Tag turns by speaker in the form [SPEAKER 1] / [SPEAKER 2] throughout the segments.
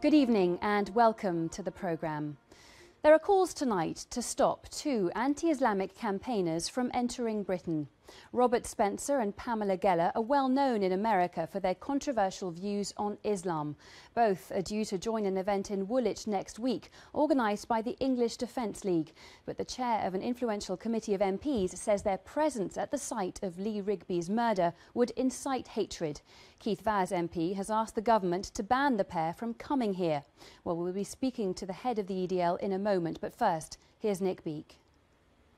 [SPEAKER 1] Good evening and welcome to the programme. There are calls tonight to stop two anti-Islamic campaigners from entering Britain. Robert Spencer and Pamela Geller are well known in America for their controversial views on Islam. Both are due to join an event in Woolwich next week, organised by the English Defence League. But the chair of an influential committee of MPs says their presence at the site of Lee Rigby's murder would incite hatred. Keith Vaz MP has asked the government to ban the pair from coming here. Well, we'll be speaking to the head of the EDL in a moment, but first, here's Nick Beake.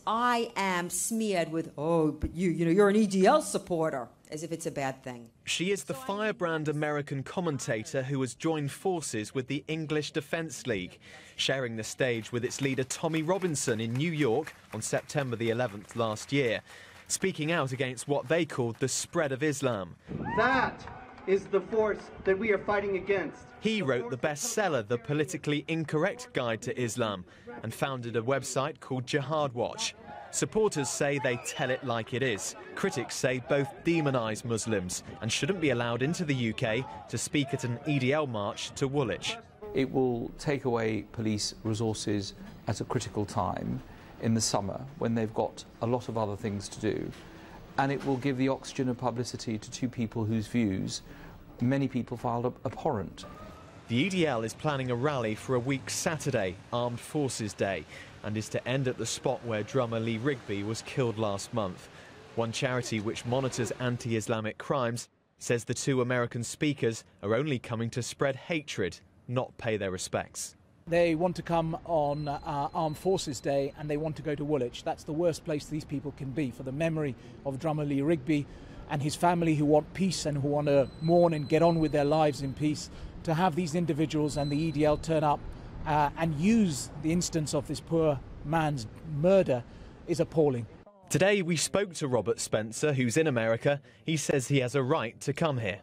[SPEAKER 2] I am smeared with, oh, but you're an EDL supporter, as if it's a bad thing.
[SPEAKER 3] She is the firebrand American commentator who has joined forces with the English Defence League, sharing the stage with its leader Tommy Robinson in New York on September the 11th last year, speaking out against what they called the spread of Islam.
[SPEAKER 4] That is the force that we are fighting against.
[SPEAKER 3] He wrote the bestseller, The Politically Incorrect Guide to Islam, and founded a website called Jihad Watch. Supporters say they tell it like it is. Critics say both demonise Muslims and shouldn't be allowed into the UK to speak at an EDL march to Woolwich.
[SPEAKER 5] It will take away police resources at a critical time in the summer when they've got a lot of other things to do. And it will give the oxygen of publicity to two people whose views many people find abhorrent.
[SPEAKER 3] The EDL is planning a rally for a week Saturday, Armed Forces Day, and is to end at the spot where drummer Lee Rigby was killed last month. One charity which monitors anti-Islamic crimes says the two American speakers are only coming to spread hatred, not pay their respects.
[SPEAKER 6] They want to come on Armed Forces Day and they want to go to Woolwich. That's the worst place these people can be, for the memory of drummer Lee Rigby and his family who want peace and who want to mourn and get on with their lives in peace. To have these individuals and the EDL turn up and use the instance of this poor man's murder is appalling.
[SPEAKER 3] Today we spoke to Robert Spencer, who's in America. He says he has a right to come here.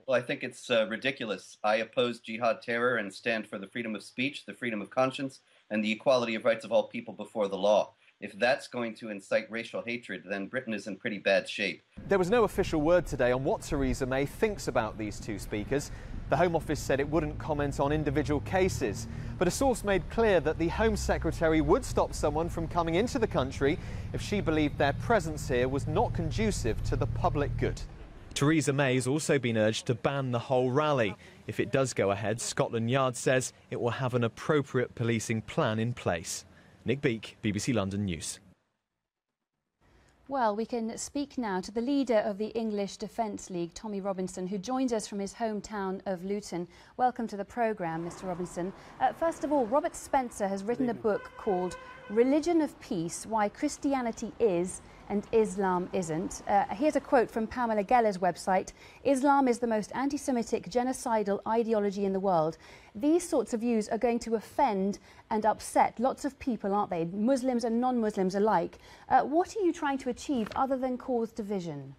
[SPEAKER 7] Well, I think it's ridiculous. I oppose jihad terror and stand for the freedom of speech, the freedom of conscience, and the equality of rights of all people before the law. If that's going to incite racial hatred, then Britain is in pretty bad shape.
[SPEAKER 3] There was no official word today on what Theresa May thinks about these two speakers. The Home Office said it wouldn't comment on individual cases, but a source made clear that the Home Secretary would stop someone from coming into the country if she believed their presence here was not conducive to the public good. Theresa May has also been urged to ban the whole rally. If it does go ahead, Scotland Yard says it will have an appropriate policing plan in place. Nick Beake, BBC London News.
[SPEAKER 1] Well, we can speak now to the leader of the English Defence League, Tommy Robinson, who joins us from his hometown of Luton. Welcome to the programme, Mr Robinson. First of all, Robert Spencer has written a book called Religion of Peace, Why Christianity Is and Islam Isn't. Here's a quote from Pamela Geller's website. Islam is the most anti-Semitic, genocidal ideology in the world. These sorts of views are going to offend and upset lots of people, aren't they? Muslims and non-Muslims alike. What are you trying to achieve other than cause division?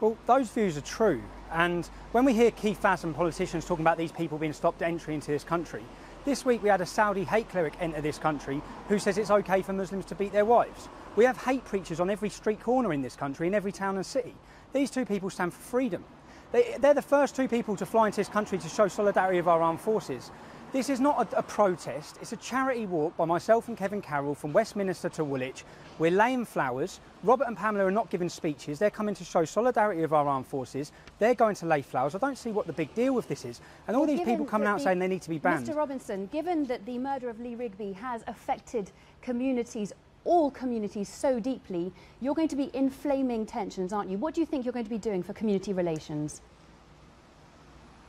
[SPEAKER 8] Well, those views are true. And when we hear Keith Vaz and politicians talking about these people being stopped entry into this country, this week we had a Saudi hate cleric enter this country who says it's okay for Muslims to beat their wives. We have hate preachers on every street corner in this country, in every town and city. These two people stand for freedom. They're the first two people to fly into this country to show solidarity with our armed forces. This is not a protest, it's a charity walk by myself and Kevin Carroll from Westminster to Woolwich. We're laying flowers. Robert and Pamela are not giving speeches, they're coming to show solidarity with our armed forces. They're going to lay flowers. I don't see what the big deal with this is. And all these people coming out saying they need to be banned.
[SPEAKER 1] Mr Robinson, given that the murder of Lee Rigby has affected communities, all communities so deeply, you're going to be inflaming tensions, aren't you? What do you think you're going to be doing for community relations?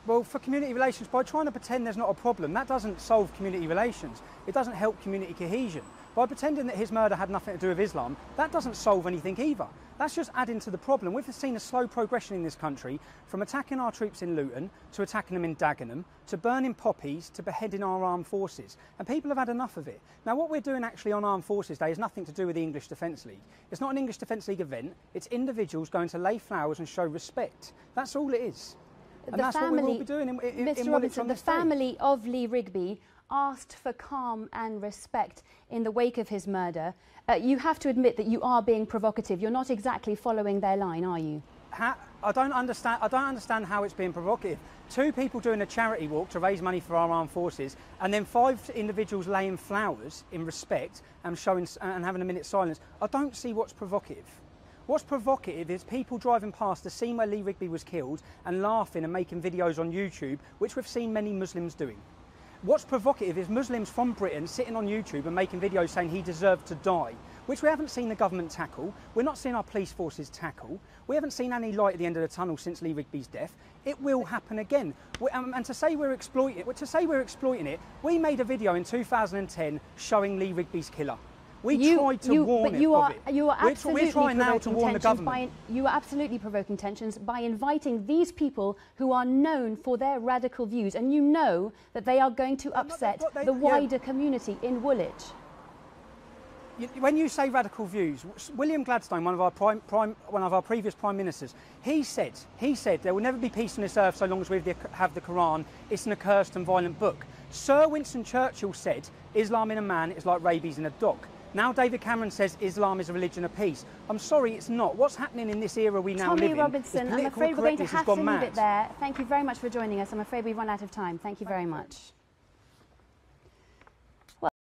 [SPEAKER 8] Well, for community relations, by trying to pretend there's not a problem, that doesn't solve community relations. It doesn't help community cohesion. By pretending that his murder had nothing to do with Islam, that doesn't solve anything either. That's just adding to the problem. We've seen a slow progression in this country from attacking our troops in Luton to attacking them in Dagenham to burning poppies to beheading our armed forces. And people have had enough of it. Now, what we're doing actually on Armed Forces Day has nothing to do with the English Defence League. It's not an English Defence League event. It's individuals going to lay flowers and show respect. That's all it is. And that's what we will be doing in
[SPEAKER 1] Mr Robinson, the family of Lee Rigby asked for calm and respect in the wake of his murder. You have to admit that you are being provocative. You're not exactly following their line, are you?
[SPEAKER 8] I don't understand how it's being provocative. 2 people doing a charity walk to raise money for our armed forces, and then 5 individuals laying flowers in respect and having a minute's silence. I don't see what's provocative. What's provocative is people driving past the scene where Lee Rigby was killed and laughing and making videos on YouTube, which we've seen many Muslims doing. What's provocative is Muslims from Britain sitting on YouTube and making videos saying he deserved to die, which we haven't seen the government tackle. We're not seeing our police forces tackle. We haven't seen any light at the end of the tunnel since Lee Rigby's death. It will happen again. And to say we're exploiting it, we made a video in 2010 showing Lee Rigby's killer. We tried to warn it of it.
[SPEAKER 1] You are absolutely
[SPEAKER 8] we're trying now to warn the government.
[SPEAKER 1] You are absolutely provoking tensions by inviting these people who are known for their radical views, and you know that they are going to upset the wider community in Woolwich.
[SPEAKER 8] When you say radical views, William Gladstone, one of our previous prime ministers, he said there will never be peace on this earth so long as we have the Quran. It's an accursed and violent book. Sir Winston Churchill said Islam in a man is like rabies in a dog. Now David Cameron says Islam is a religion of peace. I'm sorry, it's not. What's happening in this era we now live in?
[SPEAKER 1] Tommy Robinson, I'm afraid we're going to have to leave it there. Thank you very much for joining us. I'm afraid we've run out of time. Thank you very much.